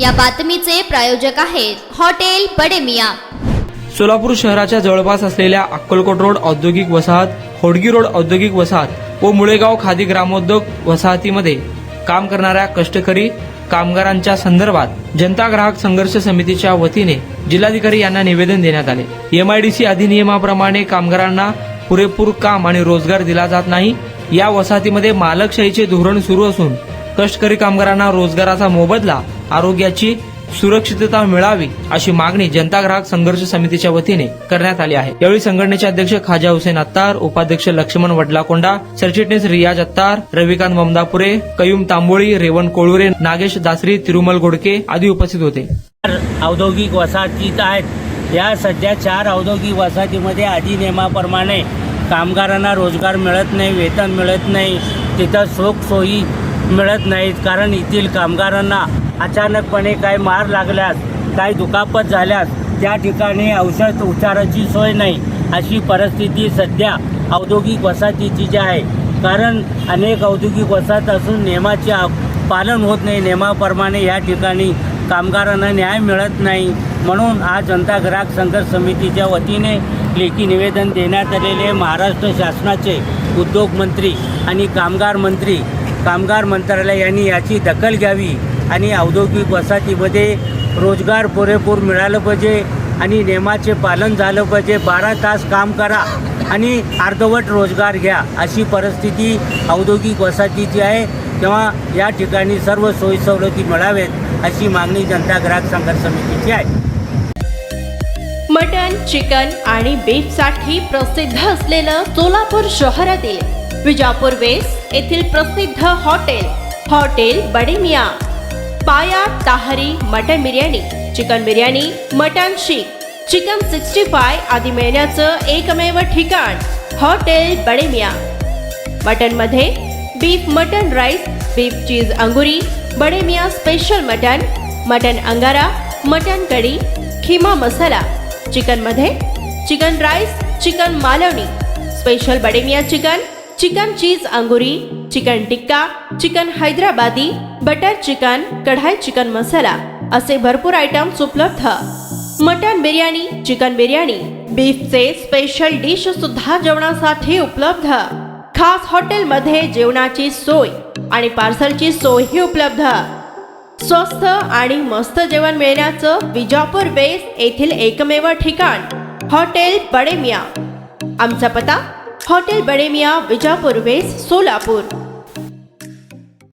या बातमीचे प्रायोजक आहेत हॉटेल बडे मियां। सोलापूर शहराच्या जवळपास असलेल्या अक्कलकोट रोड औद्योगिक वसाहत, होडगी रोड औद्योगिक वसाहत व मुळेगाव खादी ग्रामोद्योग वसाहतीमध्ये काम करणाऱ्या कष्टकरी कामगारांच्या संदर्भात जनता ग्राहक संघर्ष समितीच्या वतीने जिल्हाधिकारी यांना निवेदन देण्यात आले। एमआयडीसी अधिनियमाप्रमाणे कामगारांना पुरेपूर काम आणि रोजगार दिला जात नाही। या वसाहतीमध्ये मालकशाहीचे धोरण सुरू असून कष्टकरी कामगारांना रोजगाराचा मोबदला, आरोग्याची सुरक्षितता मिळावी अशी मागणी जनता ग्राहक संघर्ष समितीच्या वतीने करण्यात आली आहे। यावेळी संघटनेचे अध्यक्ष खाजा हुसेन अत्तार, उपाध्यक्ष लक्ष्मण वडलाकोंडा, सरचिटणीस रियाज अत्तार, रविकांत ममदापुरे, कयूम तांबोळी, रेवण कोळुरे, नागेश दासरी, तिरुमल गोडके आदी उपस्थित होते। औद्योगिक वसाहतीत आहेत। या सध्या 4 औद्योगिक वसाहतीमध्ये अधिनियमाप्रमाणे कामगारांना रोजगार मिळत नाही, वेतन मिळत नाही, तिथं सुख सोयी मिळत नाहीत। कारण येथील कामगारांना अचानकपणे काय मार लागल्यास, काय दुखापत झाल्यास त्या ठिकाणी औषध उपचाराची सोय नाही, अशी परिस्थिती सध्या औद्योगिक वसाहतीची जी आहे। कारण अनेक औद्योगिक वसाहत असून नियमाचे पालन होत नाही, नियमाप्रमाणे या ठिकाणी कामगारांना न्याय मिळत नाही। म्हणून आज जनता ग्राहक संघर्ष समितीच्या वतीने लेखी निवेदन देण्यात आलेले महाराष्ट्र शासनाचे उद्योग मंत्री आणि कामगार मंत्रालय यांनी याची दखल घ्यावी आणि औद्योगिक वसाहतीमध्ये रोजगार पुरेपूर मिळालं पाहिजे आणि नियमाचे पालन झालं पाहिजे। 12 तास काम करा आणि अर्धवट रोजगार घ्या, अशी परिस्थिती औद्योगिक वसाहतीची आहे। तेव्हा या ठिकाणी सर्व सोयी सवलती मिळावेत अशी मागणी जनता ग्राहक संघर्ष समितीची आहे। मटन, चिकन आणि बीफसाठी प्रसिद्ध असलेलं सोलापूर शहरातील विजापूर वेस्ट येथील प्रसिद्ध hotel Bade Miyan. Paya tahari mutton biryani, chicken biryani, mutton seekh, chicken 65 आदी मिळण्याचं एकमेव ठिकाण हॉटेल बडे मियां। मटन मध्ये beef mutton rice, beef cheese अंगुरी, बडे मियां स्पेशल मटन अंगारा, मटन कढी, खिमा मसाला। चिकन मध्ये chicken rice, chicken Malvani, special Bade Miyan chicken cheese अंगुरी, chicken tikka, chicken Hyderabadi, butter chicken, kadai chicken masala असे भरपूर आयटम्स उपलब्ध। मटन बिर्याणी, चिकन बिर्याणी, बीफचे स्पेशल डिश सुद्धा जेवणासाठी उपलब्ध। खास हॉटेलमध्ये जेवणाची सोय आणि पार्सलची सोयही उपलब्ध। स्वस्त आणि मस्त जेवण मिळण्याचं विजापूर वेस्ट येथील एकमेव ठिकाण हॉटेल बडे मियां। आमचा पत्ता हॉटेल बडे मियां, विजापूर वेस्ट, सोलापूर।